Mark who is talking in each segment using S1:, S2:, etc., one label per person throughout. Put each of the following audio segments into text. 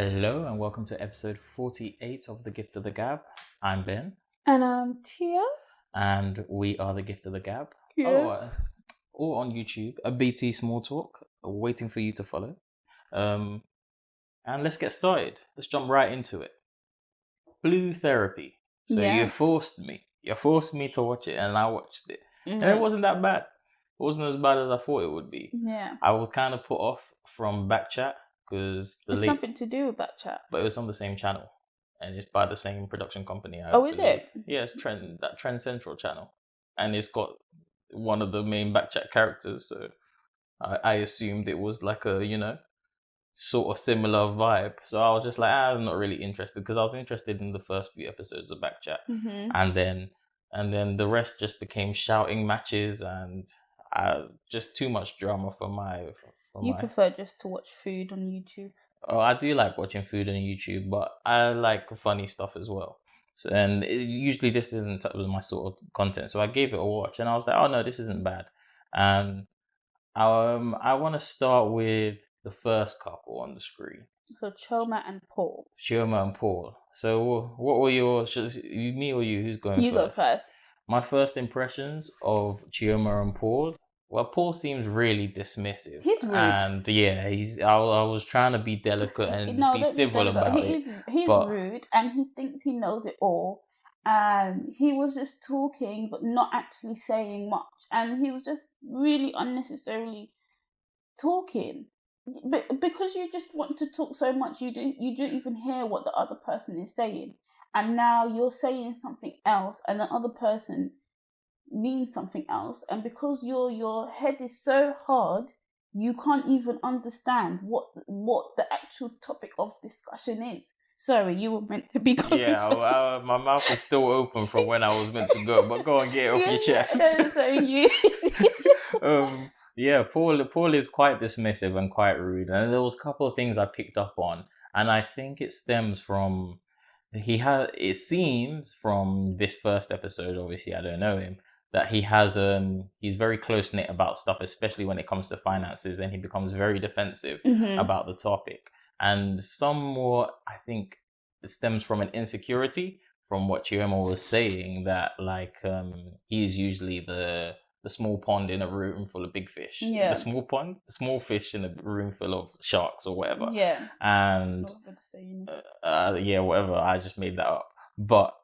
S1: Hello and welcome to episode 48 of The Gift of the Gab. I'm Ben.
S2: And I'm Tia.
S1: And we are The Gift of the Gab.
S2: Yes.
S1: All on YouTube, a BT Small Talk, waiting for you to follow. And let's get started. Let's jump right into it. Blue Therapy. So You forced me to watch it, and I watched it. And it wasn't that bad. It wasn't as bad as I thought it would be.
S2: Yeah.
S1: I was kind of put off from Backchat because
S2: it's nothing to do with Backchat.
S1: But it was on the same channel, and it's by the same production company.
S2: Is it?
S1: Yeah, it's Trend Central channel, and it's got one of the main Backchat characters. So I assumed it was like a sort of similar vibe. So I was just like, I'm not really interested because I was interested in the first few episodes of Backchat, and then the rest just became shouting matches and just too much drama for my.
S2: You prefer just to watch food on YouTube?
S1: Oh, I do like watching food on YouTube, but I like funny stuff as well. So, and usually this isn't my sort of content. So I gave it a watch, and I was like, oh no, this isn't bad. And I want to start with the first couple on the screen.
S2: So Chioma and Paul.
S1: Chioma and Paul. So what were your? Me or you? Who's going first?
S2: You go first.
S1: My first impressions of Chioma and Paul. Well, Paul seems really dismissive.
S2: He's rude.
S1: And yeah, I was trying to be delicate and be civil about it.
S2: He's rude and he thinks he knows it all. And he was just talking but not actually saying much. And he was just really unnecessarily talking. But because you just want to talk so much, you don't even hear what the other person is saying. And now you're saying something else and the other person means something else, and because your head is so hard, you can't even understand what the actual topic of discussion is. Sorry, you were meant to be going.
S1: Yeah, my mouth is still open from when I was meant to go, but go and get it off your chest.
S2: So you.
S1: Yeah, Paul is quite dismissive and quite rude, and there was a couple of things I picked up on, and I think it stems from it seems from this first episode. Obviously, I don't know him. That he's very close-knit about stuff, especially when it comes to finances, and he becomes very defensive about the topic. And somewhat, I think, it stems from an insecurity from what Chioma was saying, that he's usually the small pond in a room full of big fish.
S2: Yeah.
S1: The small fish in a room full of sharks or whatever.
S2: Yeah.
S1: And whatever. I just made that up. But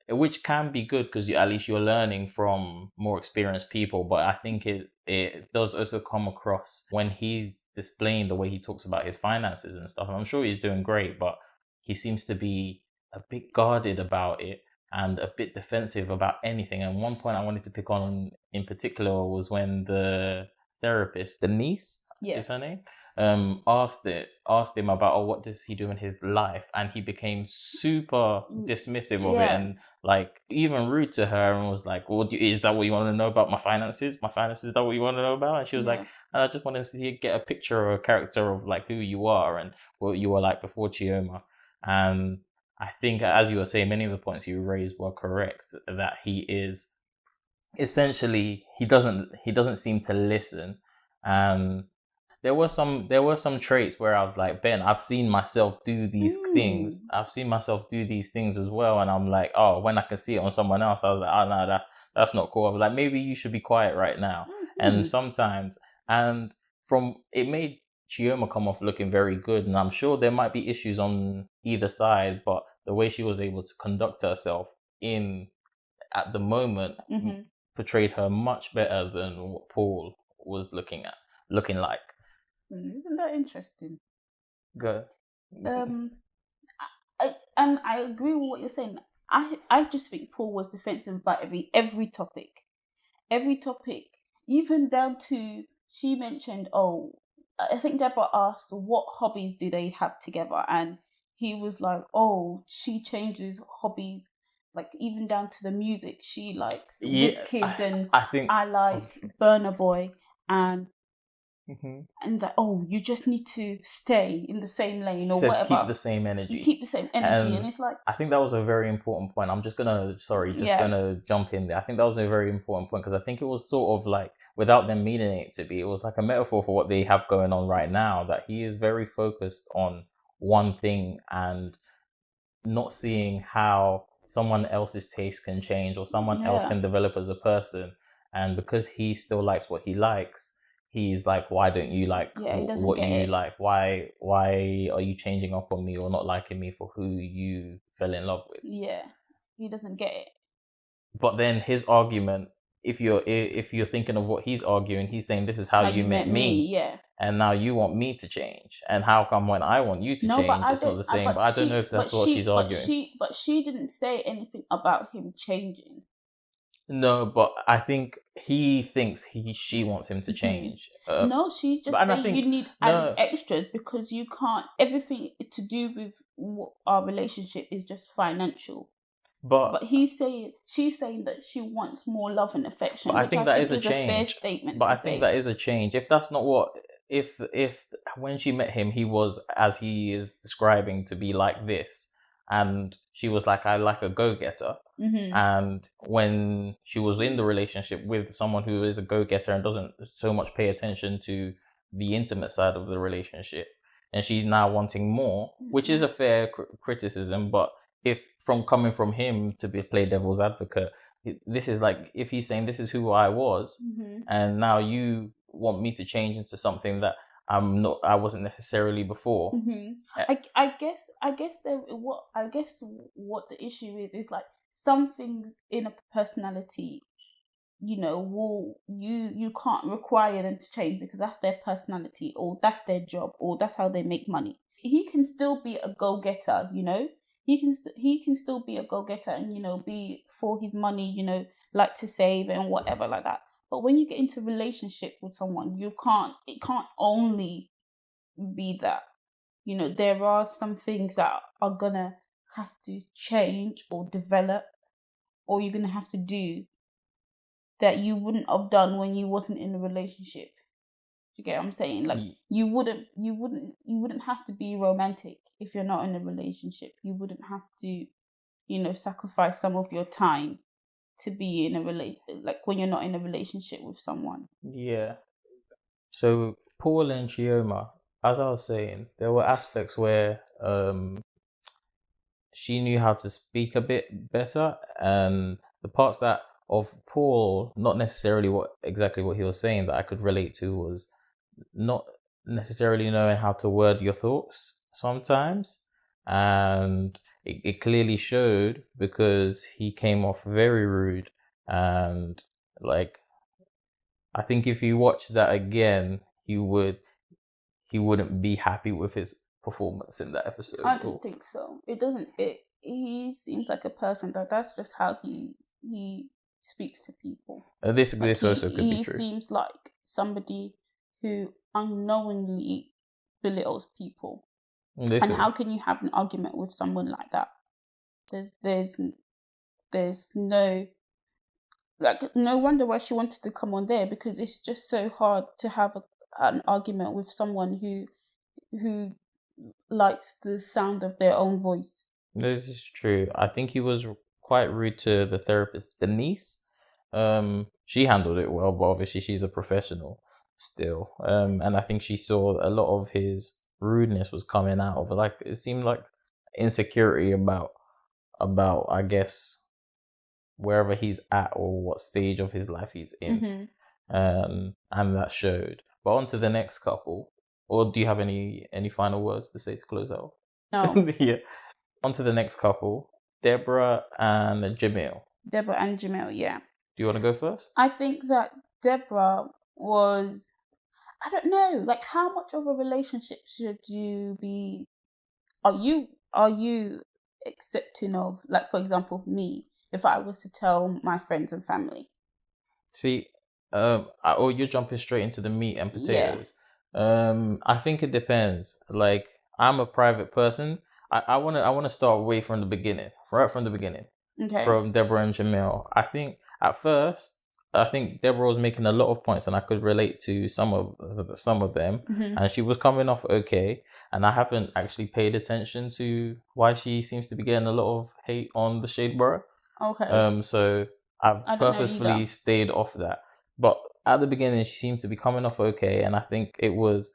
S1: which can be good because at least you're learning from more experienced people, but I think it does also come across when he's displaying the way he talks about his finances and stuff. And I'm sure he's doing great, but he seems to be a bit guarded about it and a bit defensive about anything. And one point I wanted to pick on in particular was when the therapist, Denise, is her name, asked him about what does he do in his life, and he became super dismissive of it and even rude to her, and was like, well, is that what you want to know about my finances? Is that what you want to know about? And she was like, I just wanted to get a picture or a character of who you are and what you were like before Chioma. And I think, as you were saying, many of the points you raised were correct, that he is essentially he doesn't seem to listen. And there were some traits where I was like, Ben, I've seen myself do these things. I've seen myself do these things as well. And I'm like, oh, when I can see it on someone else, I was like, oh, no, that's not cool. I was like, maybe you should be quiet right now. And sometimes, and it made Chioma come off looking very good. And I'm sure there might be issues on either side, but the way she was able to conduct herself at the moment portrayed her much better than what Paul was looking like.
S2: Isn't that interesting?
S1: Good.
S2: I agree with what you're saying. I just think Paul was defensive about every topic, even down to, she mentioned, I think Deborah asked what hobbies do they have together, and he was like, she changes hobbies, even down to the music. She likes Wizkid, and I like Burna Boy, and that you just need to stay in the same lane or whatever.
S1: Keep the same energy.
S2: And it's like,
S1: I think that was a very important point. I'm just gonna jump in there. I think that was a very important point because I think it was sort of without them meaning it to be, it was like a metaphor for what they have going on right now. That he is very focused on one thing and not seeing how someone else's taste can change or someone else can develop as a person. And because he still likes what he likes, he's like, why don't you like what you like? Why are you changing up on me or not liking me for who you fell in love with?
S2: Yeah, he doesn't get it.
S1: But then his argument, if you're thinking of what he's arguing, he's saying this is how you met me.
S2: Yeah.
S1: And now you want me to change. And how come when I want you to change, it's not the same? But I don't know if that's what she's arguing.
S2: But she didn't say anything about him changing.
S1: No, but I think he thinks she wants him to change.
S2: No, she's just saying you need added extras because you can't. Everything to do with our relationship is just financial. But she's saying that she wants more love and affection.
S1: But I think that is a change.
S2: A fair statement.
S1: But I think that is a change. If that's not what, if when she met him, he was, as he is describing, to be like this, and she was like, I like a go-getter. And when she was in the relationship with someone who is a go-getter and doesn't so much pay attention to the intimate side of the relationship, and she's now wanting more, which is a fair criticism, but if coming from him to play devil's advocate, this is like, if he's saying this is who I was, and now you want me to change into something that I wasn't necessarily before.
S2: I guess what the issue is like something in a personality, you can't require them to change because that's their personality or that's their job or that's how they make money. He can still be a go-getter, he can still be a go-getter and be for his money, like to save and whatever like that. But when you get into a relationship with someone, it can't only be that. There are some things that are gonna have to change or develop, or you're gonna have to do that you wouldn't have done when you wasn't in a relationship. Do you get what I'm saying? Like you wouldn't have to be romantic if you're not in a relationship. You wouldn't have to, sacrifice some of your time to be in like when you're not in a relationship with someone.
S1: Yeah. So Paul and Chioma, as I was saying, there were aspects where she knew how to speak a bit better, and the parts that of Paul, not necessarily exactly what he was saying, that I could relate to was not necessarily knowing how to word your thoughts sometimes. And it clearly showed because he came off very rude, and like, I think if you watch that again, he wouldn't be happy with his performance in that episode.
S2: I don't think so. He seems like a person that's just how he speaks to people.
S1: This also could be true.
S2: He seems like somebody who unknowingly belittles people. And how can you have an argument with someone like that? There's no, like, no wonder why she wanted to come on there, because it's just so hard to have an argument with someone who likes the sound of their own voice.
S1: This is true. I think he was quite rude to the therapist, Denise. She handled it well, but obviously she's a professional still. And I think she saw a lot of his rudeness was coming out of it. Like, it seemed like insecurity about I guess wherever he's at or what stage of his life he's in. And that showed. But on to the next couple. Or do you have any final words to say to close out?
S2: No.
S1: Yeah. On to the next couple, Deborah and Jamel.
S2: Deborah and Jamel, yeah.
S1: Do you want to go first?
S2: I think that Deborah was, I don't know, like, how much of a relationship should you be? Are you accepting of, like, for example, me, if I was to tell my friends and family?
S1: See, you're jumping straight into the meat and potatoes. Yeah. I think it depends. Like, I'm a private person. I wanna start away from the beginning, right from the beginning.
S2: Okay.
S1: From Deborah and Jamel. I think at first, Deborah was making a lot of points, and I could relate to some of them. And she was coming off okay. And I haven't actually paid attention to why she seems to be getting a lot of hate on the Shade Borough.
S2: Okay.
S1: So I've purposefully stayed off that. But at the beginning, she seemed to be coming off okay, and I think it was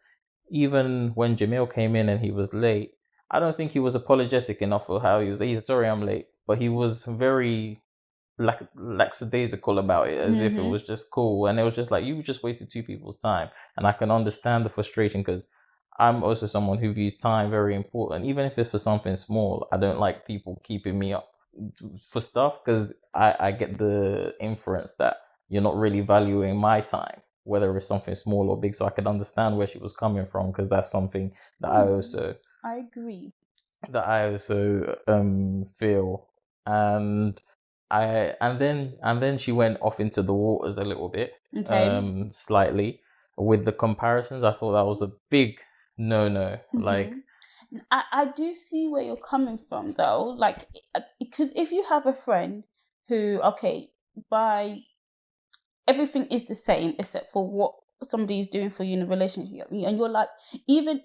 S1: even when Jamil came in and he was late. I don't think he was apologetic enough for how he was. He's sorry I'm late, but he was very lackadaisical about it, as if it was just cool. And it was just like, you just wasted two people's time. And I can understand the frustration, because I'm also someone who views time very important, even if it's for something small. I don't like people keeping me up for stuff, because I get the inference that you're not really valuing my time, whether it's something small or big. So I could understand where she was coming from, because that's something that
S2: I agree.
S1: feel. And then she went off into the waters a little bit,
S2: Okay.
S1: slightly, with the comparisons. I thought that was a big no. Like,
S2: I do see where you're coming from, though. Like, because if you have a friend who, okay, by everything is the same except for what somebody is doing for you in a relationship, and you're like, even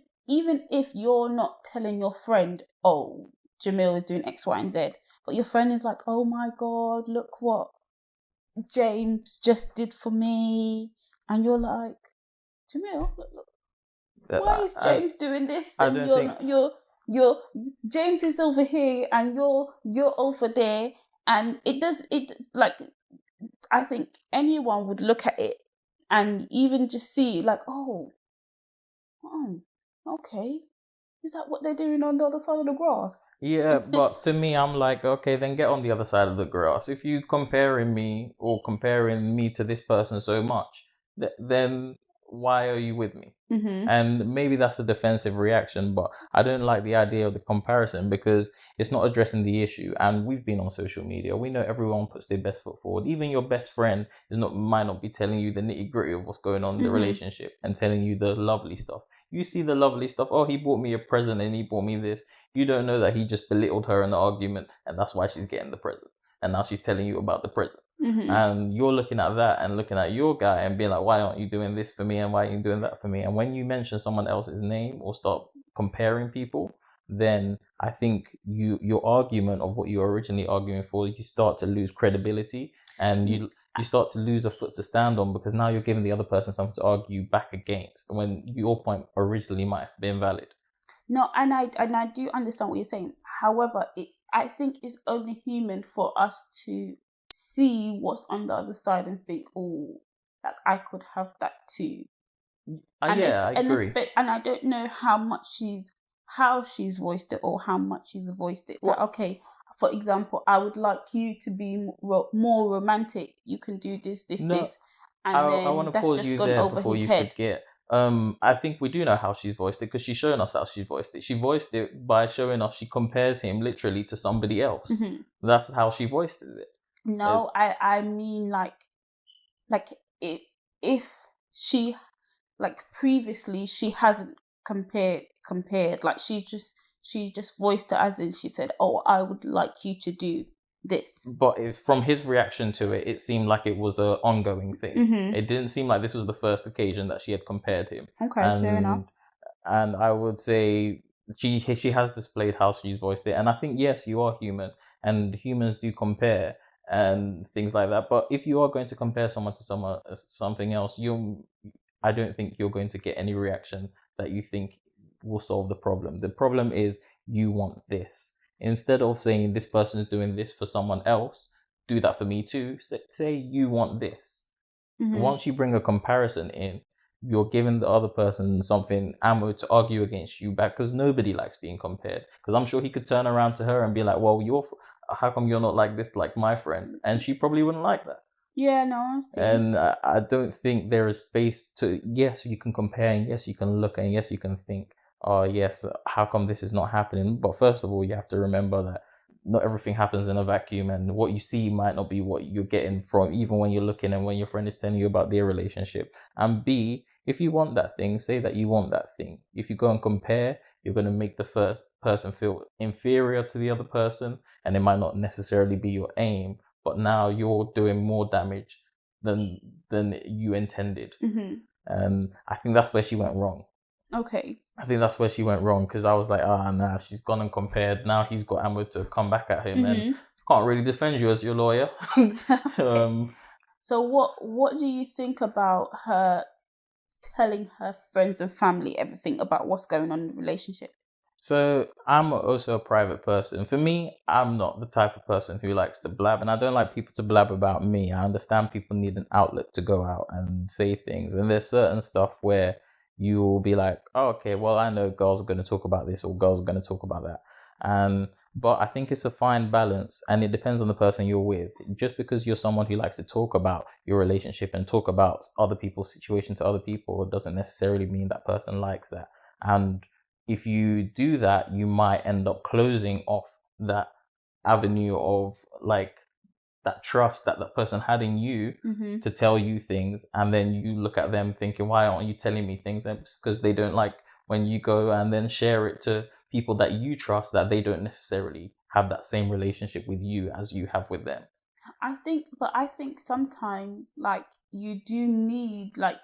S2: if you're not telling your friend, oh, Jamil is doing X, Y, and Z, but your friend is like, oh my God, look what James just did for me, and you're like, Jamil, look, why is James doing this?
S1: I
S2: And
S1: don't
S2: you're
S1: think-
S2: you're James is over here and you're over there, and it like, I think anyone would look at it and even just see like, oh, okay, is that what they're doing on the other side of the grass?
S1: Yeah, but to me, I'm like, okay, then get on the other side of the grass. If you comparing me to this person so much, then why are you with me? And maybe that's a defensive reaction, but I don't like the idea of the comparison, because it's not addressing the issue. And we've been on social media. We know everyone puts their best foot forward. Even your best friend might not be telling you the nitty gritty of what's going on in the relationship and telling you the lovely stuff. You see the lovely stuff. Oh, he bought me a present and he bought me this. You don't know that he just belittled her in the argument, and that's why she's getting the present. And now she's telling you about the present. And you're looking at that and looking at your guy and being like, why aren't you doing this for me, and why aren't you doing that for me? And when you mention someone else's name or start comparing people, then I think your argument of what you're originally arguing for, you start to lose credibility, and you start to lose a foot to stand on, because now you're giving the other person something to argue back against when your point originally might have been valid.
S2: No, and I do understand what you're saying. However, I think it's only human for us to see what's on the other side and think, oh, like I could have that too.
S1: I agree.
S2: And I don't know how she's voiced it or how much she's voiced it. That, okay, for example, I would like you to be more romantic. You can do this, this, and
S1: I want to pause you there before you forget. I think we do know how she's voiced it, because she's shown us how she voiced it. She voiced it by showing us she compares him literally to somebody else. That's how she voiced it.
S2: No, I mean like if she, like, previously she hasn't compared, like she just voiced it as in she said, oh, I would like you to do this.
S1: But from his reaction to it, it seemed like it was an ongoing thing. It didn't seem like this was the first occasion that she had compared him.
S2: Okay, fair enough.
S1: And I would say she has displayed how she's voiced it. And I think, yes, you are human, and humans do compare and things like that. But if you are going to compare someone to something else, I don't think you're going to get any reaction that you think will solve the problem. The problem is you want this. Instead of saying this person is doing this for someone else, do that for me too. Say you want this. Once you bring a comparison in, you're giving the other person something ammo to argue against you back, because nobody likes being compared. Because I'm sure he could turn around to her and be like, well, how come you're not like this, like my friend? And she probably wouldn't like that.
S2: Yeah, no, I see.
S1: And I don't think there is space to, yes, you can compare, and yes, you can look, and yes, you can think, oh, yes, how come this is not happening? But first of all, you have to remember that not everything happens in a vacuum, and what you see might not be what you're getting from, even when you're looking and when your friend is telling you about their relationship. And B, if you want that thing, say that you want that thing. If you go and compare, you're going to make the first person feel inferior to the other person, and it might not necessarily be your aim, but now you're doing more damage than you intended. And I think that's where she went wrong.
S2: Okay.
S1: I think that's where she went wrong, because I was like, nah, she's gone and compared. Now he's got ammo to come back at him, and can't really defend you as your lawyer.
S2: Okay. So what do you think about her telling her friends and family everything about what's going on in the relationship?
S1: So I'm also a private person. For me, I'm not the type of person who likes to blab, and I don't like people to blab about me. I understand people need an outlet to go out and say things, and there's certain stuff where you will be like, oh, okay, well, I know girls are going to talk about this or girls are going to talk about that, and but I think it's a fine balance, and it depends on the person you're with. Just because you're someone who likes to talk about your relationship and talk about other people's situation to other people doesn't necessarily mean that person likes that. And if you do that, you might end up closing off that avenue of like that trust that that person had in you to tell you things, and then you look at them thinking, why aren't you telling me things? And it's because they don't like when you go and then share it to people that you trust that they don't necessarily have that same relationship with you as you have with them.
S2: I think sometimes like you do need like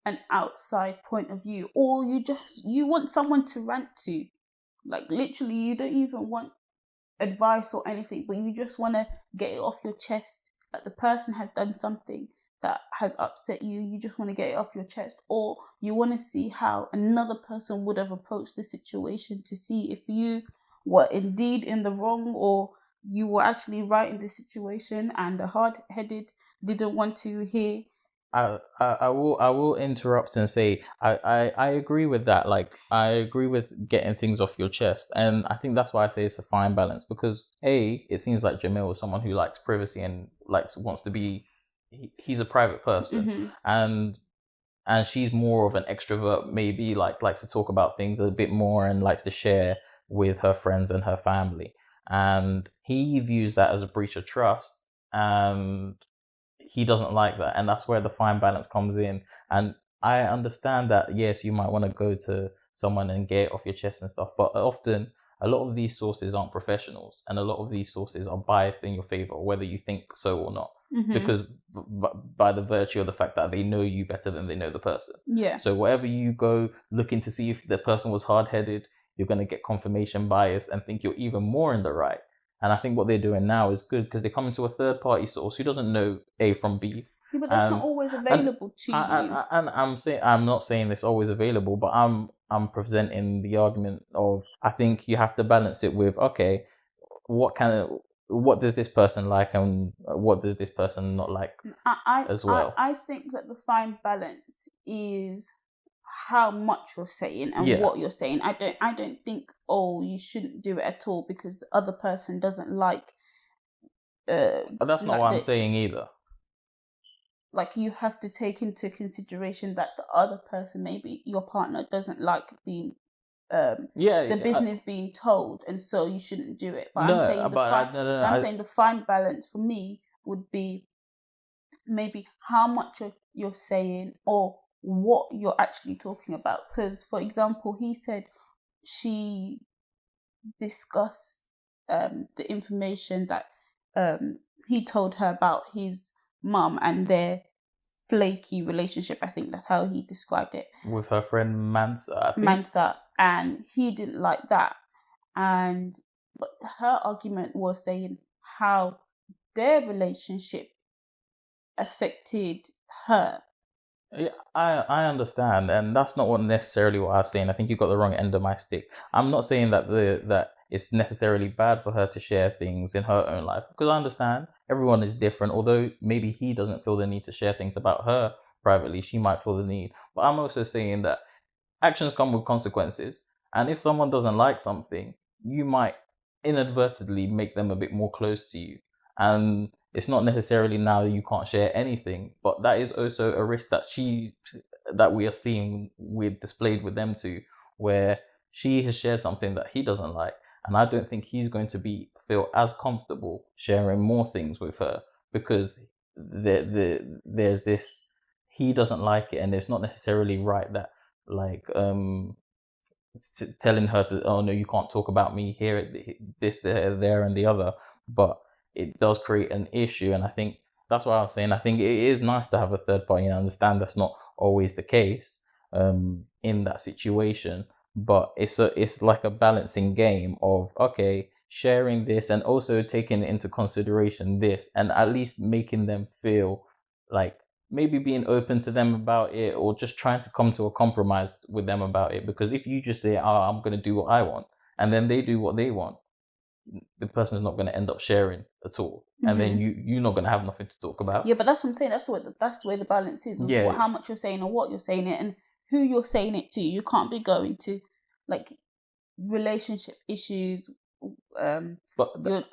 S2: an outside point of view, or you want someone to rant to. Like literally, you don't even want advice or anything, but you just want to get it off your chest. Like the person has done something that has upset you, you just want to get it off your chest, or you want to see how another person would have approached the situation to see if you were indeed in the wrong or you were actually right in the situation, and the hard-headed didn't want to hear.
S1: I will interrupt and say I agree with that. Like I agree with getting things off your chest, and I think that's why I say it's a fine balance, because it seems like Jamil is someone who likes privacy and likes wants to be he's a private person, and she's more of an extrovert, maybe like likes to talk about things a bit more and likes to share with her friends and her family, and he views that as a breach of trust, and he doesn't like that, and that's where the fine balance comes in. And I understand that yes, you might want to go to someone and get it off your chest and stuff, but often a lot of these sources aren't professionals, and a lot of these sources are biased in your favor, whether you think so or not, because by the virtue of the fact that they know you better than they know the person.
S2: Yeah.
S1: So wherever you go looking to see if the person was hard-headed, you're going to get confirmation bias and think you're even more in the right. And I think what they're doing now is good, because they're coming to a third party source who doesn't know A from B.
S2: Yeah, but that's not always available to you.
S1: And I'm not saying it's always available, but I'm presenting the argument of, I think you have to balance it with, okay, what does this person like and what does this person not like as well.
S2: I think that the fine balance is how much you're saying and
S1: Yeah.
S2: what you're saying. I don't think, oh, you shouldn't do it at all because the other person doesn't like.
S1: But that's not
S2: like
S1: what I'm saying either.
S2: Like you have to take into consideration that the other person, maybe your partner, doesn't like being the business being told, and so you shouldn't do it. But I'm saying the fine balance for me would be maybe how much you're saying or what you're actually talking about. Because, for example, he said she discussed the information that he told her about his mum and their flaky relationship. I think that's how he described it.
S1: With her friend Mansa,
S2: and he didn't like that. But her argument was saying how their relationship affected her.
S1: Yeah, I understand, and that's not necessarily what I was saying. I think you got the wrong end of my stick. I'm not saying that that it's necessarily bad for her to share things in her own life, because I understand everyone is different. Although maybe he doesn't feel the need to share things about her privately, she might feel the need. But I'm also saying that actions come with consequences, and if someone doesn't like something, you might inadvertently make them a bit more close to you, and it's not necessarily now you can't share anything, but that is also a risk that we are seeing with displayed with them two, where she has shared something that he doesn't like, and I don't think he's going to feel as comfortable sharing more things with her, because there's this, he doesn't like it, and it's not necessarily right that like telling her to, oh no, you can't talk about me here, this, there, and the other, but it does create an issue. And I think that's what I was saying. I think it is nice to have a third party, and I understand that's not always the case in that situation, but it's like a balancing game of, okay, sharing this and also taking into consideration this, and at least making them feel like maybe being open to them about it, or just trying to come to a compromise with them about it. Because if you just say, "Oh, I'm going to do what I want," and then they do what they want, the person is not going to end up sharing at all, and then you're not going to have nothing to talk about.
S2: Yeah, but that's what I'm saying. That's where the balance is.
S1: Yeah.
S2: How much you're saying or what you're saying it, and who you're saying it to. You can't be going to like relationship issues with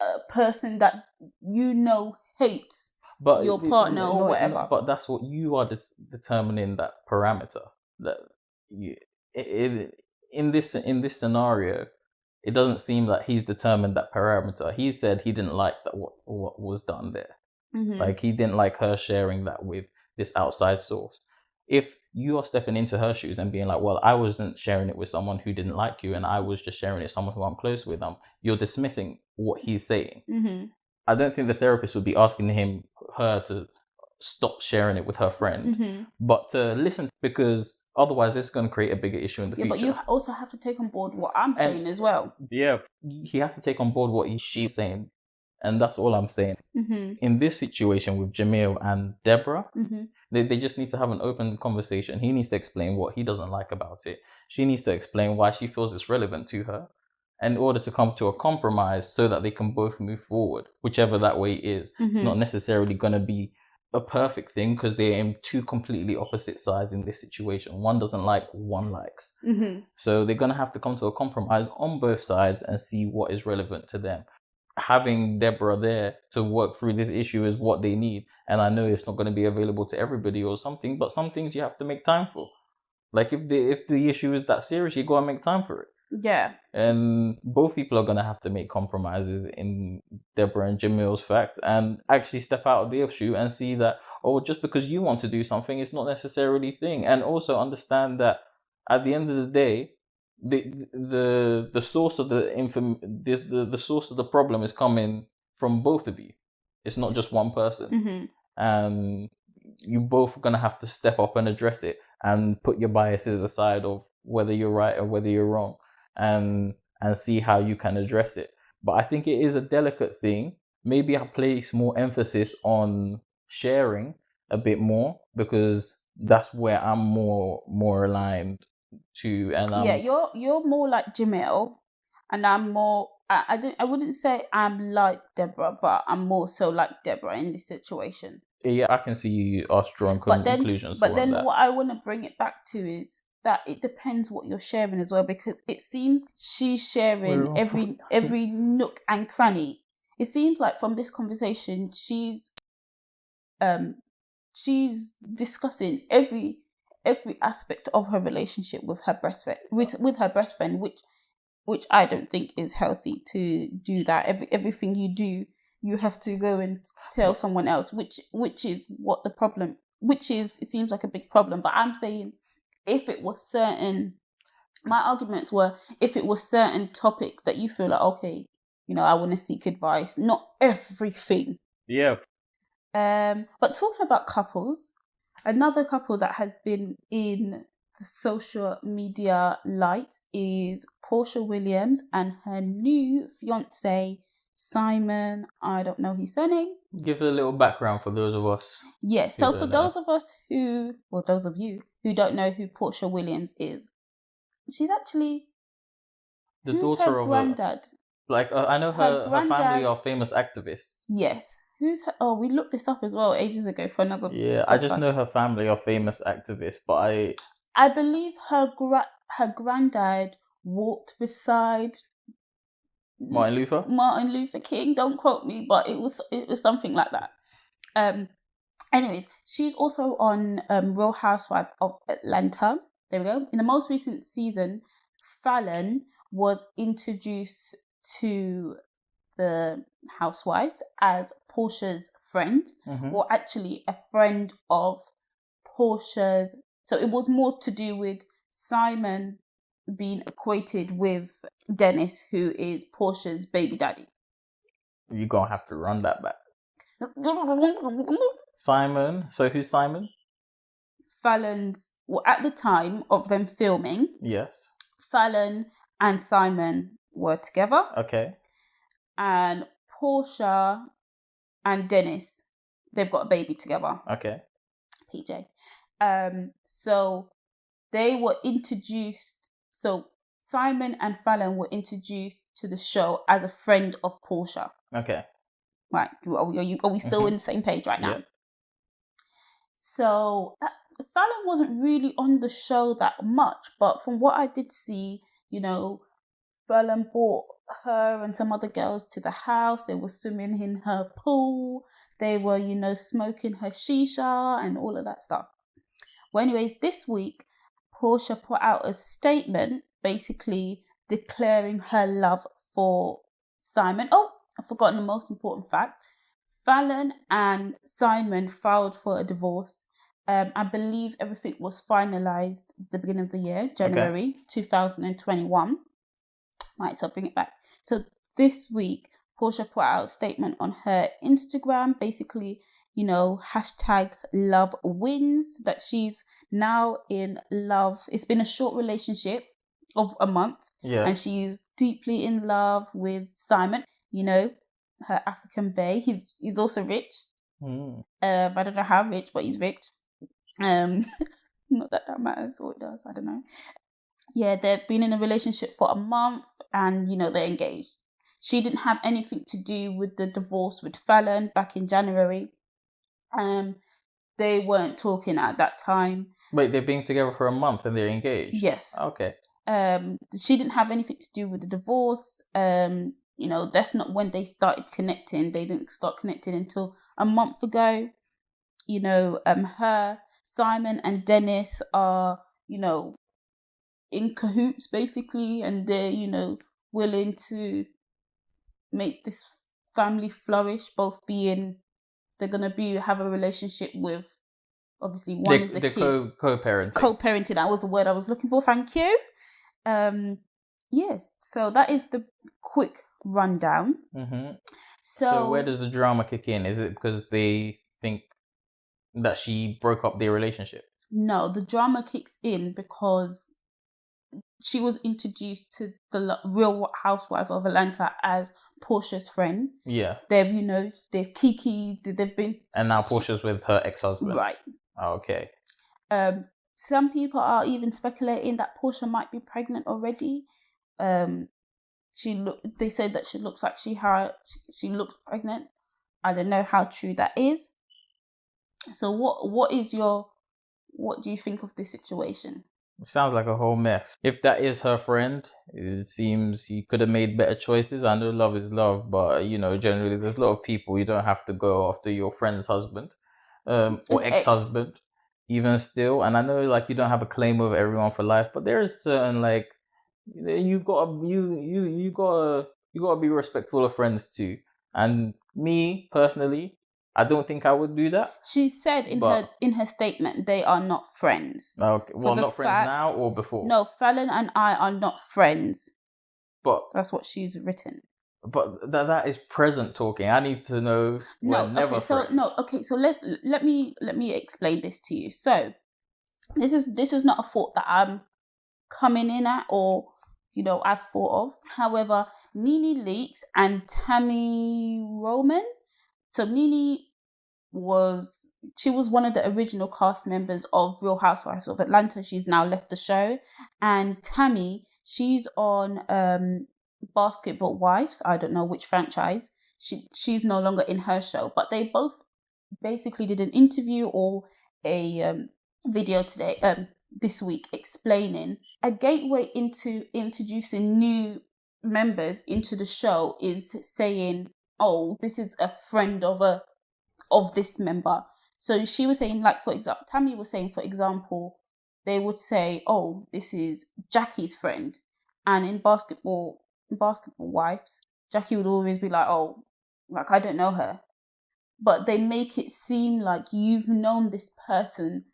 S2: a person that hates your partner or whatever.
S1: But that's what you are determining, that parameter. That you, in this scenario, it doesn't seem like he's determined that parameter. He said he didn't like that what was done there. Like, he didn't like her sharing that with this outside source. If you are stepping into her shoes and being like, well, I wasn't sharing it with someone who didn't like you, and I was just sharing it with someone who I'm close with, you're dismissing what he's saying. I don't think the therapist would be asking her to stop sharing it with her friend, but to listen, because otherwise this is going to create a bigger issue in the future.
S2: But you also have to take on board what I'm saying as well.
S1: Yeah, he has to take on board what she's saying. And that's all I'm saying. In this situation with Jamel and Deborah, they just need to have an open conversation. He needs to explain what he doesn't like about it. She needs to explain why she feels it's relevant to her, in order to come to a compromise so that they can both move forward, whichever that way is. It's not necessarily going to be a perfect thing, because they're in two completely opposite sides in this situation. One doesn't like, one likes. So they're going to have to come to a compromise on both sides and see what is relevant to them. Having Deborah there to work through this issue is what they need. And I know it's not going to be available to everybody or something, but some things you have to make time for. Like, if the issue is that serious, you got to make time for it.
S2: Yeah.
S1: And both people are going to have to make compromises in Deborah and Jamel's facts, and actually step out of their shoe and see that, oh, just because you want to do something, it's not necessarily a thing. And also understand that at the end of the day, the source of the source of the problem is coming from both of you. It's not just one person. And you both are going to have to step up and address it, and put your biases aside of whether you're right or whether you're wrong, and see how you can address it. But I think it is a delicate thing. Maybe I place more emphasis on sharing a bit more, because that's where I'm more aligned to. And
S2: you're more like Jamel, and I'm more. I wouldn't say I'm like Deborah, but I'm more so like Deborah in this situation.
S1: Yeah, I can see us drawing conclusions.
S2: But then what I want to bring it back to is that it depends what you're sharing as well, because it seems she's sharing every nook and cranny. It seems like from this conversation she's discussing every aspect of her relationship with her best friend, with her best friend, which I don't think is healthy to do that. Everything you do, you have to go and tell someone else, which is what the problem, it seems like a big problem. But I'm saying, if it was my arguments were, if it was certain topics that you feel like, okay, I want to seek advice, not everything.
S1: Yeah.
S2: But talking about couples, another couple that has been in the social media light is Porsha Williams and her new fiance, Simon. I don't know his surname.
S1: Give a little background for those of us.
S2: Yes, so for those of you who don't know who Porsha Williams is, she's actually
S1: the daughter
S2: her
S1: of
S2: granddad.
S1: I know her family are famous activists.
S2: Yes. Who's her? Oh, we looked this up as well ages ago for another.
S1: Yeah, podcast. I just know her family are famous activists, but
S2: I believe her granddad walked beside
S1: Martin
S2: Luther King. Don't quote me, but it was something like that. Anyways, she's also on Real Housewives of Atlanta. There we go. In the most recent season, Falynn was introduced to the housewives as Porsha's friend, or actually a friend of Porsha's. So it was more to do with Simon being equated with Dennis, who is Porsha's baby daddy.
S1: You're going to have to run that back. Simon. So who's Simon?
S2: Falynn's. Well, at the time of them filming,
S1: yes,
S2: Falynn and Simon were together.
S1: Okay.
S2: And Porsha and Dennis they've got a baby together.
S1: Okay.
S2: PJ. So they were introduced. So Simon and Falynn were introduced to the show as a friend of Porsha.
S1: Okay.
S2: Right. Are we still in the same page right now?
S1: Yeah.
S2: So Falynn wasn't really on the show that much, but from what I did see, Falynn brought her and some other girls to the house. They were swimming in her pool. They were, smoking her shisha and all of that stuff. Well, anyways, this week, Porsha put out a statement basically declaring her love for Simon. Oh, I've forgotten the most important fact. Falynn and Simon filed for a divorce. I believe everything was finalized at the beginning of the year, January 2021. Right, so I'll bring it back. So this week, Porsha put out a statement on her Instagram, basically, hashtag love wins, that she's now in love. It's been a short relationship of a month.
S1: Yeah.
S2: And she's deeply in love with Simon, her African bae. He's also rich. I don't know how rich, but he's rich. Not that matters, or it does, I don't know. Yeah, they've been in a relationship for a month and, they're engaged. She didn't have anything to do with the divorce with Falynn back in January. They weren't talking at that time.
S1: Wait, they've been together for a month and they're engaged?
S2: Yes.
S1: Okay.
S2: She didn't have anything to do with the divorce. That's not when they started connecting. They didn't start connecting until a month ago. Her, Simon and Denise are, in cahoots basically, and they're willing to make this family flourish, both being they're gonna have a relationship with, obviously one is the kid, co-parenting, that was the word I was looking for, thank you. Yes, so that is the quick rundown.
S1: So where does the drama kick in? Is it because they think that she broke up their relationship?
S2: No, the drama kicks in because she was introduced to the Real Housewives of Atlanta as Porsha's friend.
S1: Yeah.
S2: They've kiki, they've been... And
S1: now Porsha's with her ex-husband.
S2: Right.
S1: Oh, okay.
S2: Some people are even speculating that Porsha might be pregnant already. They said that she looks like she looks pregnant. I don't know how true that is. So what do you think of this situation?
S1: It sounds like a whole mess. If that is her friend, it seems he could have made better choices. I know love is love, but generally there's a lot of people, you don't have to go after your friend's husband, or ex-husband, even still. And I know you don't have a claim over everyone for life, but there is certain you gotta be respectful of friends too. And me personally, I don't think I would do that.
S2: She said in her statement they are not friends.
S1: Okay, well, not friends now or before?
S2: No, Falynn and I are not friends.
S1: But
S2: that's what she's written.
S1: But that is present talking. I need to know we're never friends.
S2: So let me explain this to you. So this is not a thought that I'm coming in at or I've thought of. However, Nene Leakes and Tammy Roman. So Nene was one of the original cast members of Real Housewives of Atlanta. She's now left the show. And Tammy, she's on Basketball Wives. I don't know which franchise. She's no longer in her show. But they both basically did an interview or a video this week explaining a gateway into introducing new members into the show is saying, oh, this is a friend of this member. So she was saying, for example, Tammy was saying, for example, they would say, oh, this is Jackie's friend. And in Basketball Wives, Jackie would always be like, oh, I don't know her. But they make it seem like you've known this person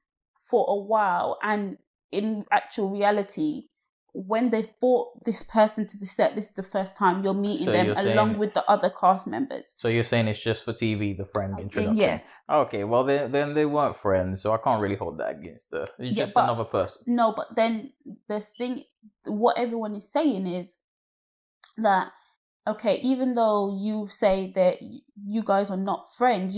S2: for a while. And in actual reality, when they've brought this person to the set, this is the first time you're meeting them along with the other cast members.
S1: So you're saying it's just for TV, the friend introduction?
S2: Yeah.
S1: Okay, well then they weren't friends, so I can't really hold that against her. It's just another person.
S2: No, but then the thing, what everyone is saying is that okay, even though you say that you guys are not friends,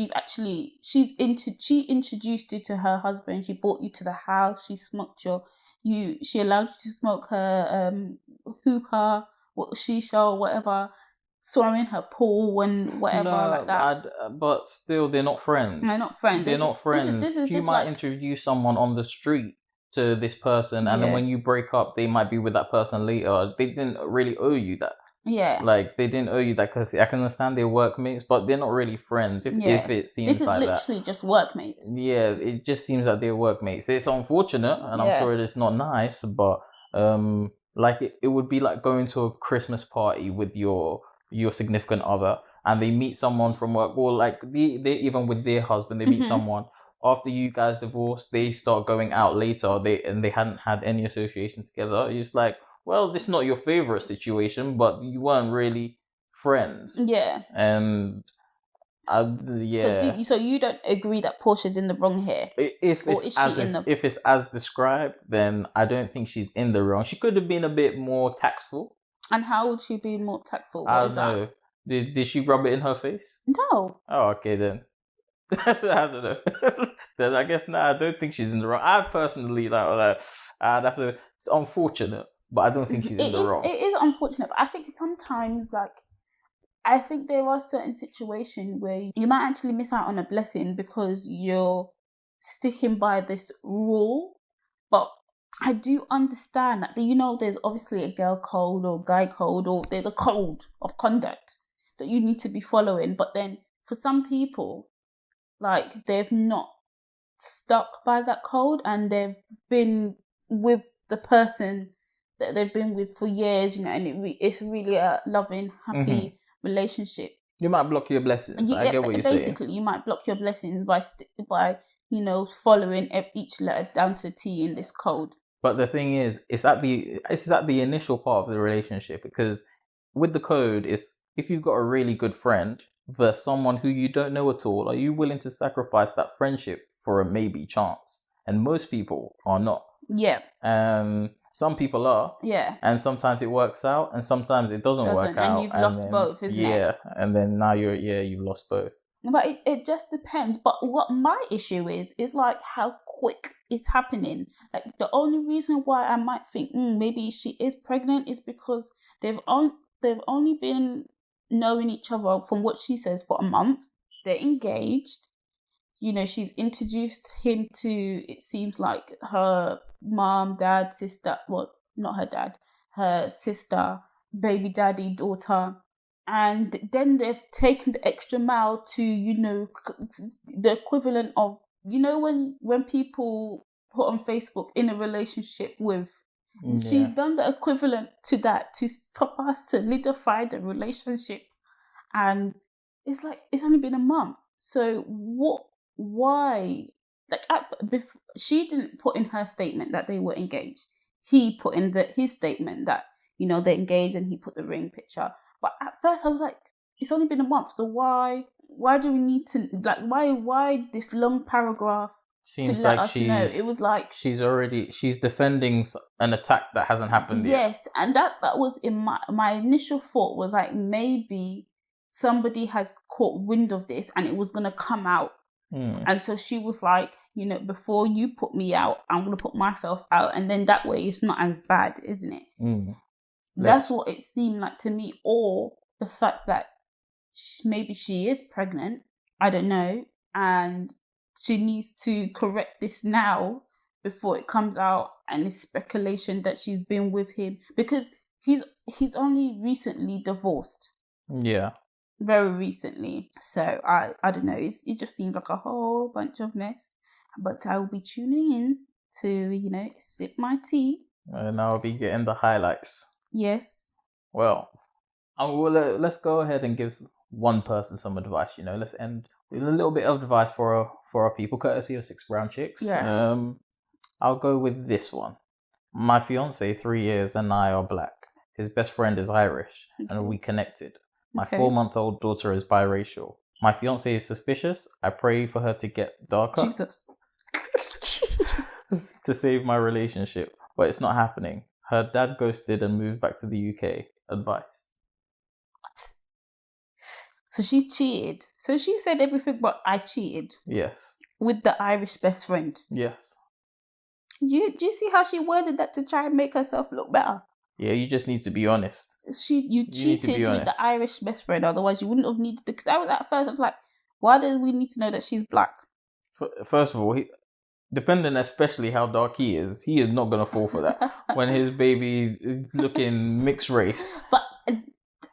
S2: she introduced you to her husband. She brought you to the house. She allowed you to smoke her hookah, shisha, or whatever, swam in her pool and whatever like that.
S1: But still, they're not friends.
S2: They're not friends.
S1: They're not friends.
S2: This is
S1: You
S2: just
S1: might
S2: like
S1: introduce someone on the street to this person, and then
S2: Yeah.
S1: when you break up, they might be with that person later. They didn't really owe you that.
S2: yeah.
S1: Like, they didn't owe you that, because I can understand they're workmates, but they're not really friends. If it seems
S2: This is
S1: like that.
S2: literally just workmates.
S1: Yeah, it just seems like they're workmates. It's unfortunate, and I'm
S2: Yeah.
S1: sure it's not nice, but like it would be like going to a Christmas party with your significant other, and they meet someone from work, or like they even with their husband, they meet
S2: Mhm.
S1: someone after you guys divorce. They start going out later. They hadn't had any association together. It's like, well, this is not your favorite situation, but you weren't really friends.
S2: Yeah.
S1: And yeah.
S2: So you don't agree that Portia's in the wrong here?
S1: If it's as described, then I don't think she's in the wrong. She could have been a bit more tactful.
S2: And how would she be more tactful?
S1: I don't know. Did she rub it in her face?
S2: No.
S1: Oh, okay then. I don't know. Then I guess I don't think she's in the wrong. I personally it's unfortunate, but I don't think she's in the wrong.
S2: It is unfortunate, but I think sometimes I think there are certain situations where you might actually miss out on a blessing because you're sticking by this rule. But I do understand that, there's obviously a girl code or guy code, or there's a code of conduct that you need to be following. But then for some people, they've not stuck by that code, and they've been with the person that they've been with for years, and it's really a loving, happy relationship.
S1: You might block your blessings. I get what you're saying.
S2: Basically, you might block your blessings by following each letter down to the T in this code.
S1: But the thing is, it's at the initial part of the relationship, because with the code, is if you've got a really good friend versus someone who you don't know at all, are you willing to sacrifice that friendship for a maybe chance? And most people are not.
S2: Yeah.
S1: Some people are.
S2: Yeah.
S1: And sometimes it works out, and sometimes it doesn't work out.
S2: And you've lost both, isn't it?
S1: Yeah. And then now you've lost both.
S2: But it just depends. But what my issue is how quick it's happening. The only reason why I might think maybe she is pregnant is because they've only been knowing each other, from what she says, for a month. They're engaged. She's introduced him to, it seems like, her mom, dad, sister. Well, not her dad, her sister, baby daddy, daughter. And then they've taken the extra mile to, the equivalent of, when people put on Facebook in a relationship with, she's done the equivalent to that to solidify the relationship. And it's it's only been a month. So why? She didn't put in her statement that they were engaged. He put in his statement that, they're engaged, and he put the ring picture. But at first I was like, it's only been a month, so why do we need to, why this long paragraph
S1: Seems
S2: to
S1: like
S2: let us know? It was like
S1: she's defending an attack that hasn't happened yet.
S2: Yes, and that was in my initial thought was maybe somebody has caught wind of this and it was going to come out. And so she was like, before you put me out, I'm going to put myself out, and then that way it's not as bad, isn't it? That's what it seemed like to me. Or the fact that maybe she is pregnant, I don't know, and she needs to correct this now before it comes out and it's speculation that she's been with him, because he's only recently divorced.
S1: Yeah.
S2: Very recently. So I don't know, it just seemed like a whole bunch of mess. But I will be tuning in to, sip my tea.
S1: And I'll be getting the highlights.
S2: Yes.
S1: Well, let's go ahead and give one person some advice. Let's end with a little bit of advice for our people, courtesy of 6 Brown Chicks.
S2: Yeah.
S1: I'll go with this one. My fiance, 3 years, and I are black. His best friend is Irish, and we connected. My 4-month-old daughter is biracial. My fiance is suspicious. I pray for her to get darker.
S2: Jesus.
S1: To save my relationship, but it's not happening. Her dad ghosted and moved back to the UK. Advice.
S2: What? So she cheated. So she said everything but I cheated
S1: Yes.
S2: with the Irish best friend.
S1: Yes.
S2: Do you see how she worded that to try and make herself look better?
S1: Yeah, you just need to be honest.
S2: You
S1: need to be
S2: cheated with the
S1: honest.
S2: Irish best friend, otherwise you wouldn't have needed to. Because at first I was like, why do we need to know that she's black?
S1: First of all, depending especially how dark he is not going to fall for that when his baby is looking mixed race.
S2: But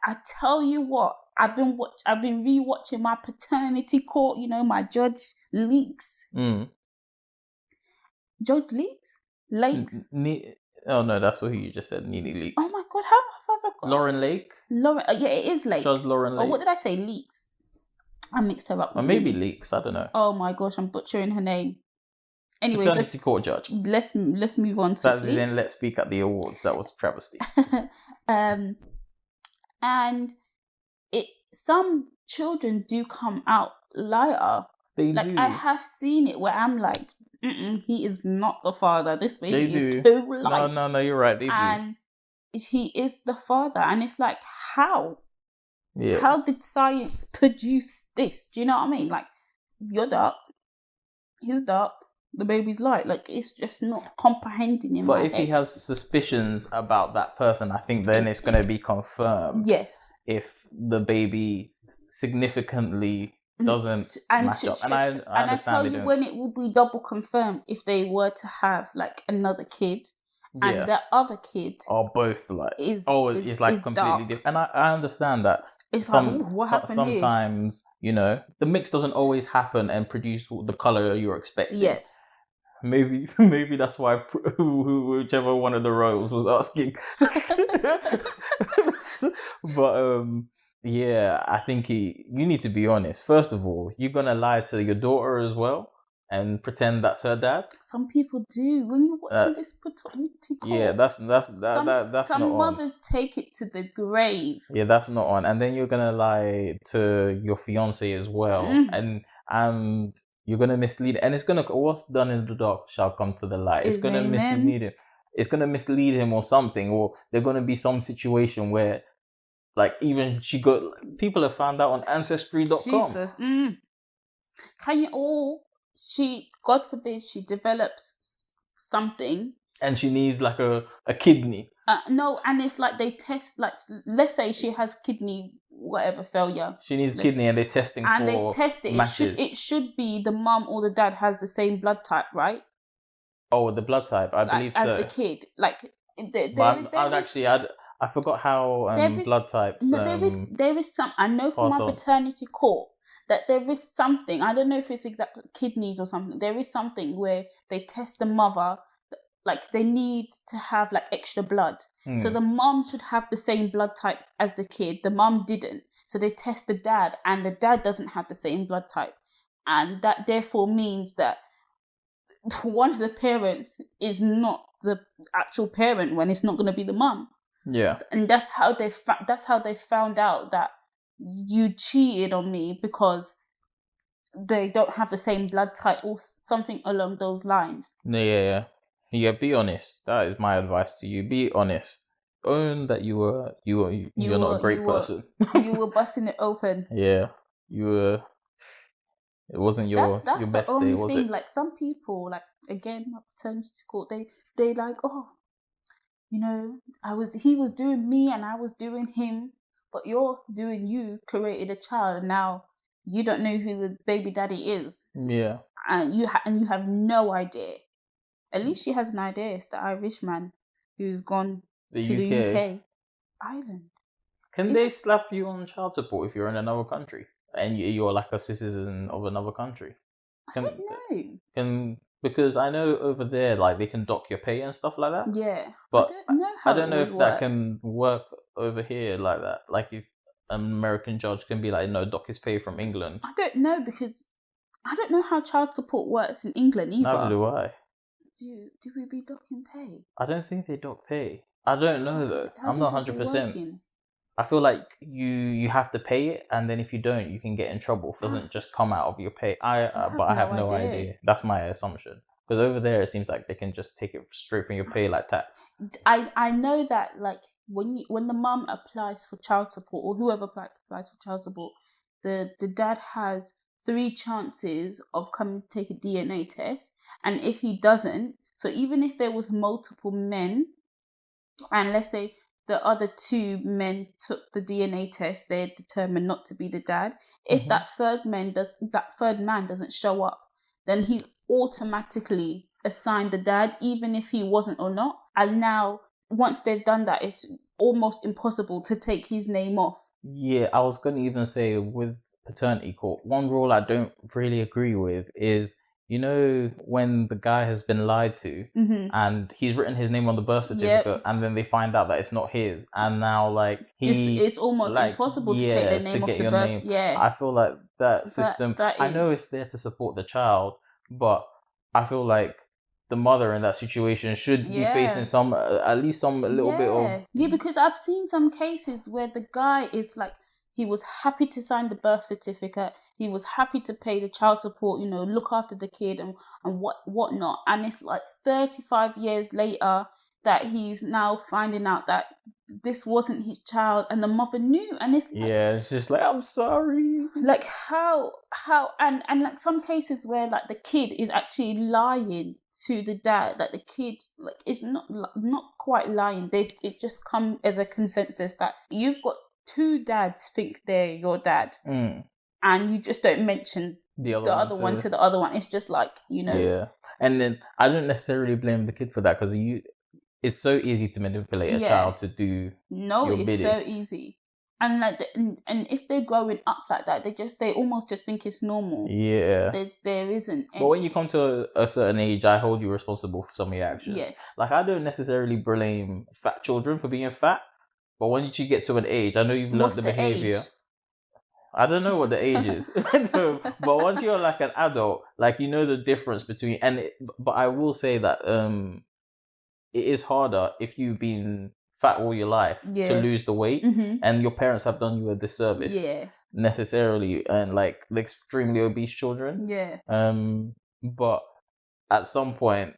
S2: I tell you what, I've been rewatching my paternity court, my Judge Leaks. Judge Lakes?
S1: Oh no, that's what you just said, Nene Leaks.
S2: Oh my God, how have I forgotten?
S1: Lauren Lake?
S2: Yeah, it is Lake.
S1: Judge Lauren Lake.
S2: Or what did I say? Leaks. I mixed her up.
S1: Or maybe Leaks, I don't know.
S2: Oh my gosh, I'm butchering her name. Anyways,
S1: paternity court judge.
S2: Let's move on swiftly.
S1: Then let's speak at the awards. That was travesty.
S2: And some children do come out lighter.
S1: They do.
S2: I have seen it where I'm like, he is not the father. This baby is too light.
S1: No, you're right. They
S2: do. He is the father, and it's like, how?
S1: Yeah.
S2: How did science produce this? Do you know what I mean? Like, you're dark, he's dark, the baby's light. Like, it's just not comprehending in my head. But if
S1: he has suspicions about that person, I think then it's going to be confirmed.
S2: Yes.
S1: If the baby significantly doesn't match up. And I understand.
S2: And I tell you when it will be double confirmed if they were to have, like, another kid. And the other kid
S1: both like
S2: is
S1: completely
S2: dark.
S1: different. And I understand that.
S2: It's what happened
S1: sometimes, the mix doesn't always happen and produce the color you're expecting.
S2: Yes.
S1: Maybe that's why whichever one of the royals was asking. But yeah, I think you need to be honest. First of all, you're gonna lie to your daughter as well and pretend that's her dad.
S2: Some people do when you're watching this paternity court.
S1: Yeah, that's not on.
S2: Some mothers take it to the grave.
S1: Yeah, that's not on. And then you're gonna lie to your fiance as well, and you're gonna mislead. And it's gonna what's done in the dark shall come to the light. It's gonna mislead him. It's gonna mislead him or something, or there's gonna be some situation where, like, even people have found out on Ancestry.com.
S2: Jesus, can you God forbid, she develops something.
S1: And she needs, like, a kidney.
S2: No, and it's like they test, like, let's say she has kidney, whatever, failure.
S1: She needs kidney and they're testing
S2: and they test it.
S1: Matches.
S2: It should be the mum or the dad has the same blood type, right?
S1: Oh, the blood type, I believe so.
S2: As the kid. Like,
S1: I forgot how blood types.
S2: No, there is some. I know from my paternity court that there is something. I don't know if it's exactly kidneys or something. There is something where they test the mother, like they need to have like extra blood. So the mom should have the same blood type as the kid. The mom didn't. So they test the dad, and the dad doesn't have the same blood type, and that therefore means that one of the parents is not the actual parent when it's not going to be the mom.
S1: Yeah,
S2: and that's how they found out that you cheated on me because they don't have the same blood type or something along those lines.
S1: Yeah. Be honest. That is my advice to you. Be honest. Own that you're not a great person.
S2: You were busting it open.
S1: Yeah, you were. It wasn't your
S2: that's
S1: your
S2: the
S1: best
S2: only
S1: day, was
S2: thing.
S1: it?
S2: Like some people, like again, my paternity court, they like, oh, he was doing me and I was doing him, but you're doing you, created a child, and now you don't know who the baby daddy is.
S1: Yeah.
S2: And you have no idea. At least she has an idea. It's the Irish man who's gone to the UK. Ireland.
S1: Can they slap you on child support if you're in another country and you're like a citizen of another country?
S2: I don't know.
S1: Because I know over there, like, they can dock your pay and stuff like that.
S2: Yeah.
S1: But
S2: I don't know
S1: if that can work over here like that. Like, if an American judge can be like, no, dock his pay from England.
S2: I don't know, because I don't know how child support works in England either.
S1: Neither do I.
S2: Do we be docking pay?
S1: I don't think they dock pay. I don't know though. I'm not 100%. I feel like you have to pay it, and then if you don't, you can get in trouble. It doesn't just come out of your pay. I have no idea. That's my assumption. Because over there, it seems like they can just take it straight from your pay like tax.
S2: I know that, like, when the mum applies for child support, or whoever applies for child support, the dad has 3 chances of coming to take a DNA test, and if he doesn't, so even if there was multiple men, and let's say the other 2 men took the DNA test, they're determined not to be the dad. If that third man doesn't show up, then he automatically assigned the dad, even if he wasn't or not. And now, once they've done that, it's almost impossible to take his name off.
S1: Yeah, I was going to even say with paternity court, one rule I don't really agree with is, you know, when the guy has been lied to and he's written his name on the birth certificate and then they find out that it's not his, and now like
S2: it's almost impossible to take their name off the birth. Yeah,
S1: I feel like that system, I know it's there to support the child, but I feel like the mother in that situation should be facing some, at least some little bit of...
S2: Yeah, because I've seen some cases where the guy is like, he was happy to sign the birth certificate, he was happy to pay the child support, you know, look after the kid and whatnot. And it's like 35 years later that he's now finding out that this wasn't his child, and the mother knew. And it's like,
S1: it's just like, I'm sorry.
S2: Like how and like some cases where like the kid is actually lying to the dad, that the kid like is not quite lying. It just come as a consensus that you've got 2 dads think they're your dad, and you just don't mention the other one to the other one. It's just like, you know.
S1: Yeah, and then I don't necessarily blame the kid for that, because it's so easy to manipulate a child to do your bidding.
S2: So easy. And like, and if they're growing up like that, they almost just think it's normal.
S1: Yeah,
S2: there isn't.
S1: But when you come to a certain age, I hold you responsible for some of your actions.
S2: Yes.
S1: Like, I don't necessarily blame fat children for being fat, but once you get to an age, I know you've learned the behavior.
S2: Age?
S1: I don't know what the age is, but once you're like an adult, like, you know the difference between, but I will say that it is harder if you've been fat all your life to lose the weight, and your parents have done you a disservice necessarily, and like the extremely obese children. But at some point,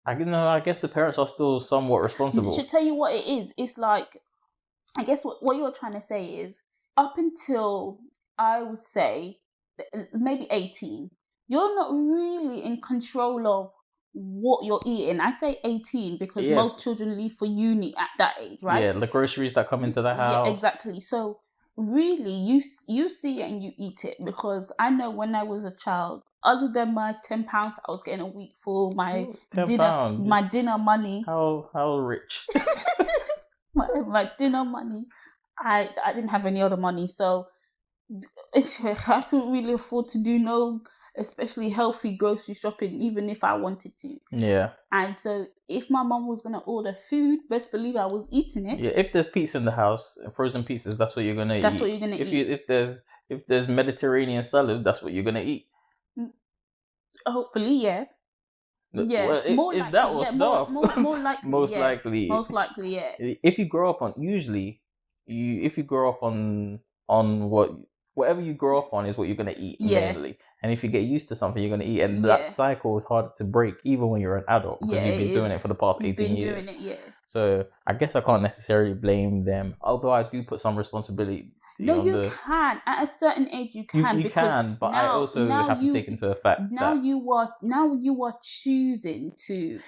S1: I guess the parents are still somewhat responsible.
S2: To tell you what it is, it's like, I guess what you're trying to say is, up until, I would say, maybe 18, you're not really in control of what you're eating. I say 18 because most children leave for uni at that age, right?
S1: Yeah, the groceries that come into the house.
S2: Yeah, exactly. So really, you see it and you eat it, because I know when I was a child, other than my £10 I was getting a week for my dinner money.
S1: How rich?
S2: my dinner money. I didn't have any other money, so I couldn't really afford to do no, especially healthy grocery shopping, even if I wanted to.
S1: Yeah.
S2: And so if my mom was gonna order food, best believe I was eating it.
S1: Yeah, if there's pizza in the house, frozen pizzas, that's what you're gonna eat.
S2: That's what you're gonna eat.
S1: If there's Mediterranean salad, that's what you're gonna eat.
S2: Hopefully, yeah. Yeah,
S1: well,
S2: more
S1: is
S2: likely,
S1: that what's
S2: more likely,
S1: most
S2: yeah.
S1: likely,
S2: most likely, yeah.
S1: If you grow up on, if you grow up on whatever you grow up on is what you're gonna eat mainly, and if you get used to something, you're gonna eat, and that cycle is harder to break even when you're an adult, because you've been doing it for the past 18 years.
S2: Doing it,
S1: So I guess I can't necessarily blame them, although I do put some responsibility.
S2: No, you can. At a certain age, you can.
S1: You can, but I also have to take into effect that
S2: you are choosing to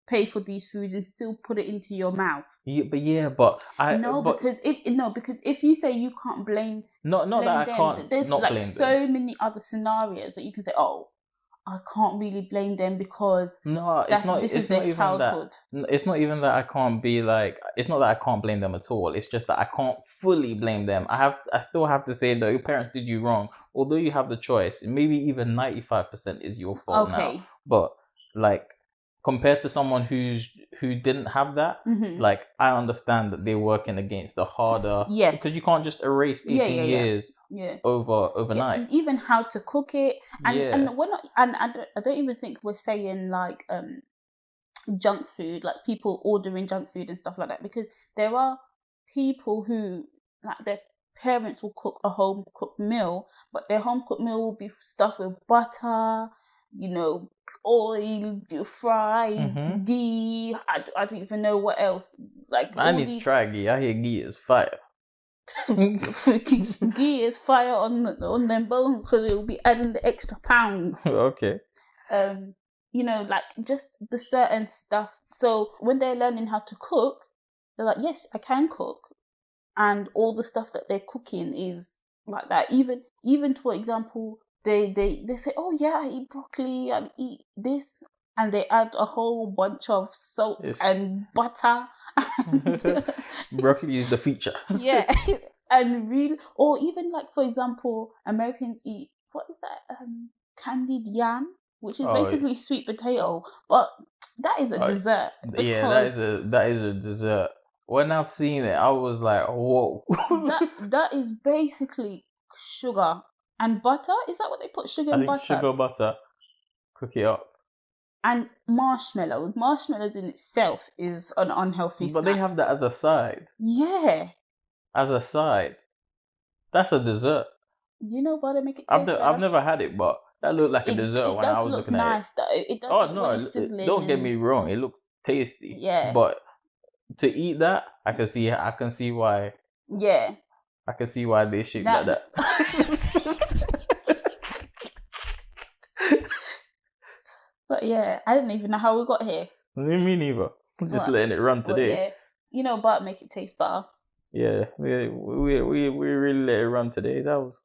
S2: pay for these foods and still put it into your mouth.
S1: Because
S2: if you say you can't blame
S1: I can't,
S2: there's
S1: not
S2: like
S1: blame
S2: so many other scenarios that you can say, oh, I can't really blame them because this is their childhood.
S1: It's not even that I can't be like, it's not that I can't blame them at all. It's just that I can't fully blame them. I still have to say that your parents did you wrong. Although you have the choice, maybe even 95% is your fault now. But like, compared to someone who didn't have that, like, I understand that they're working against the harder, because you can't just erase 18 years overnight.
S2: And even how to cook it, and we're not, and I don't even think we're saying like junk food, like people ordering junk food and stuff like that, because there are people who, like, their parents will cook a home cooked meal, but their home cooked meal will be stuffed with butter, you know, oil, fried, ghee. I don't even know what else. Like,
S1: I need to try ghee. I hear ghee is fire.
S2: Ghee is fire on them bones because it will be adding the extra pounds.
S1: Okay.
S2: Like just the certain stuff. So when they're learning how to cook, they're like, yes, I can cook. And all the stuff that they're cooking is like that. Even for example, they say, oh yeah, I eat broccoli, I eat this. And they add a whole bunch of salt and butter.
S1: Broccoli is the feature.
S2: Yeah. And really, or even like, for example, Americans eat, what is that? Candied yam, which is basically sweet potato. But that is a dessert.
S1: Yeah, that is a dessert. When I've seen it, I was like, whoa.
S2: that is basically sugar and butter. Is that what they put? Sugar and butter?
S1: Sugar, butter. Cook it up.
S2: And marshmallows. Marshmallows in itself is an unhealthy snack.
S1: But they have that as a side.
S2: Yeah.
S1: As a side. That's a dessert.
S2: You know what? They make it taste better.
S1: I've never had it, but that looked like a dessert when I was looking
S2: nice,
S1: at it.
S2: It does look nice, though. It does look
S1: Don't get me wrong. It looks tasty.
S2: Yeah.
S1: But to eat that, I can see why.
S2: Yeah.
S1: I can see why they shape like that.
S2: But yeah, I don't even know how we got here.
S1: Me neither. I'm just letting it run today.
S2: Yeah. But make it taste better.
S1: Yeah, we really let it run today. That was,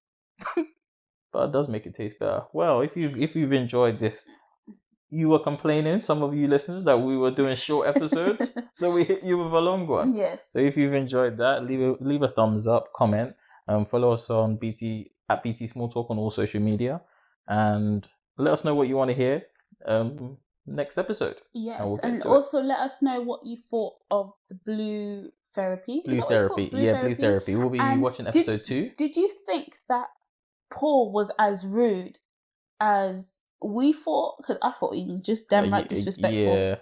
S1: but it does make it taste better. Well, if you've enjoyed this, you were complaining, some of you listeners, that we were doing short episodes, so we hit you with a long one.
S2: Yes.
S1: So if you've enjoyed that, leave a thumbs up, comment, follow us on BT at BT Small Talk on all social media, and let us know what you want to hear. Next episode.
S2: Yes, and also let us know what you thought of the blue therapy.
S1: Blue therapy. Blue therapy. We'll be watching episode 2.
S2: Did you think that Paul was as rude as we thought? Because I thought he was just damn right disrespectful.
S1: Yeah.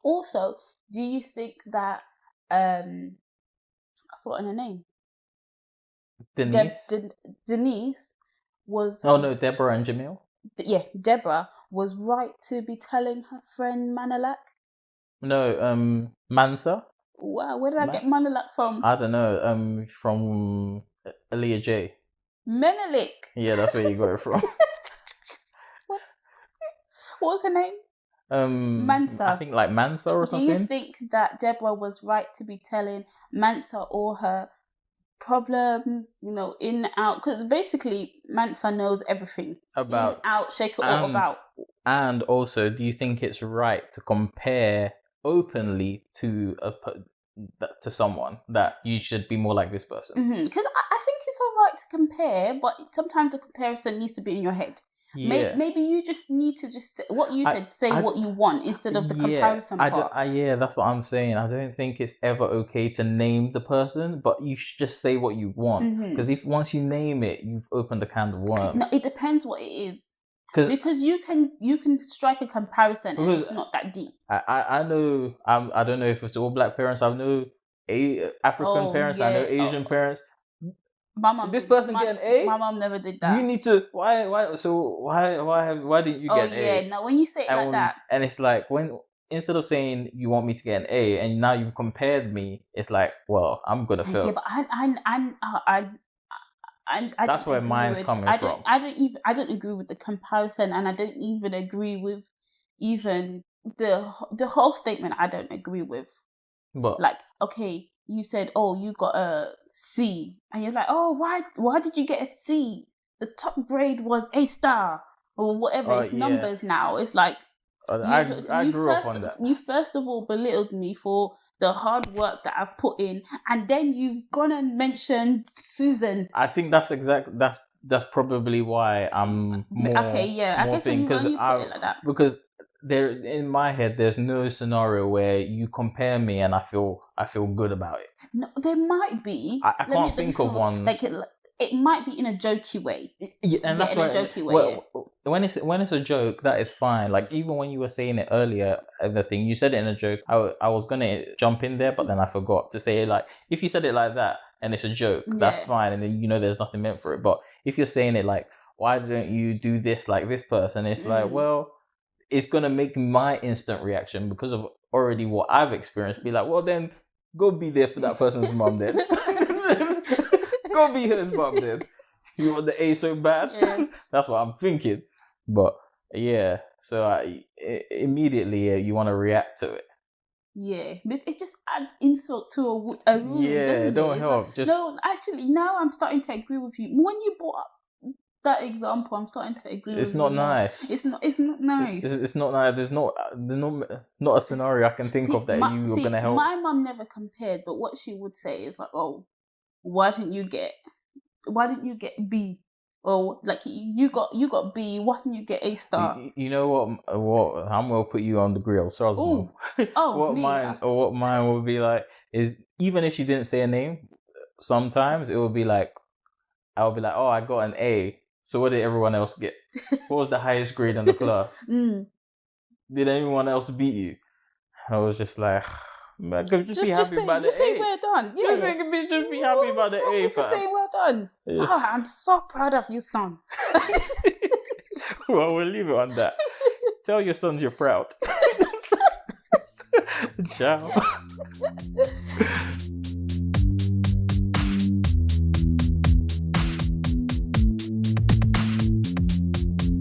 S2: Also, do you think that I forgot her name.
S1: Denise.
S2: Denise was.
S1: Oh no, Deborah and Jamel.
S2: Deborah was right to be telling her friend Manalak.
S1: No, Mansa.
S2: Wow, where did I get Manalak from?
S1: I don't know. From Aaliyah J.
S2: Menelik.
S1: Yeah, that's where you got it from.
S2: What was her name? Mansa.
S1: I think like Mansa or something.
S2: Do you think that Deborah was right to be telling Mansa all her problems, in and out? Because basically Mansa knows everything about in, out, shake it all about.
S1: And also, do you think it's right to compare openly to someone that you should be more like this person?
S2: Because I think it's all right to compare, but sometimes the comparison needs to be in your head. Yeah. Maybe you just need to just say what you said. Say what you want instead of the comparison part.
S1: That's what I'm saying. I don't think it's ever okay to name the person, but you should just say what you want. Because if once you name it, you've opened a can of worms.
S2: No, it depends what it is. Because you can strike a comparison and it's not that deep.
S1: I know. I don't know if it's all black parents. I know African parents. I know Asian parents.
S2: My mom.
S1: This person get an A.
S2: My mom never did that.
S1: You need to. Why? So why didn't you get an A?
S2: Yeah. Now when you say it like that,
S1: and it's like when instead of saying you want me to get an A, and now you've compared me, it's like, well, I'm gonna fail.
S2: Yeah, but I
S1: that's where mine's coming from.
S2: I don't agree with the comparison, and I don't even agree with even the whole statement. I don't agree with.
S1: But
S2: like, okay, you said, oh, you got a C, and you're like, oh, why did you get a C? The top grade was A star or whatever. It's numbers now. It's like
S1: I grew up on that.
S2: You first of all belittled me for the hard work that I've put in, and then you've gone and mentioned Susan.
S1: I think that's probably why I'm more.
S2: Okay, yeah. I guess when you put it like that,
S1: because there in my head, there's no scenario where you compare me and I feel good about it.
S2: No, there might be.
S1: I can't think of one.
S2: Like it might be in a jokey way.
S1: Yeah, and that's
S2: in a jokey way.
S1: Well, when it's a joke, that is fine. Like even when you were saying it earlier, the thing you said it in a joke. I was gonna jump in there, but then I forgot to say it. Like if you said it like that and it's a joke, that's fine, and then there's nothing meant for it. But if you're saying it like, why don't you do this like this person? It's like, well, it's gonna make my instant reaction because of already what I've experienced. Be like, well, then go be there for that person's mum then. go be his mom then. You want the A so bad?
S2: Yeah.
S1: That's what I'm thinking. But yeah, so immediately you want to react to it.
S2: Yeah, it just adds insult to a room,
S1: Yeah,
S2: doesn't it?
S1: don't
S2: It's
S1: help.
S2: like,
S1: Just
S2: no, actually, now I'm starting to agree with you. When you brought up that example, I'm starting to agree with
S1: it's
S2: you.
S1: not
S2: more.
S1: nice.
S2: It's not nice.
S1: It's not nice. There's not a scenario I can think of that you are gonna help.
S2: My mum never compared, but what she would say is like, "Oh, why didn't you get B? Or like you got B, why didn't you get A star?"
S1: You know what? I'm gonna put you on the grill, so what mine would be like is, even if she didn't say a name, sometimes it would be like, I would be like, oh, I got an A. So what did everyone else get? What was the highest grade in the class? Did anyone else beat you? I was just like, man, just be happy about the A.
S2: Just say well done. Yeah.
S1: Just be happy about the A.
S2: Just say well done.
S1: Yeah.
S2: Oh, I'm so proud of you, son.
S1: Well, we'll leave it on that. Tell your sons you're proud. Ciao.